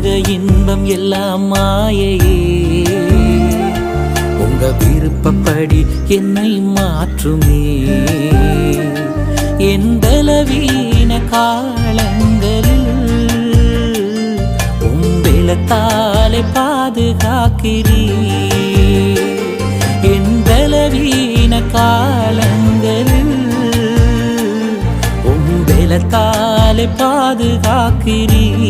உலக இன்பம் எல்லாம் மாயையே. உங்க விருப்பப்படி என்னை மாற்றுமே. என் பலவீன காலங்களில் உம்பெலத்தாலே பாதுகாக்கிறீ. என் பலவீன காலங்களில் உம்பெலத்தாலே பாதுகாக்கிறீ.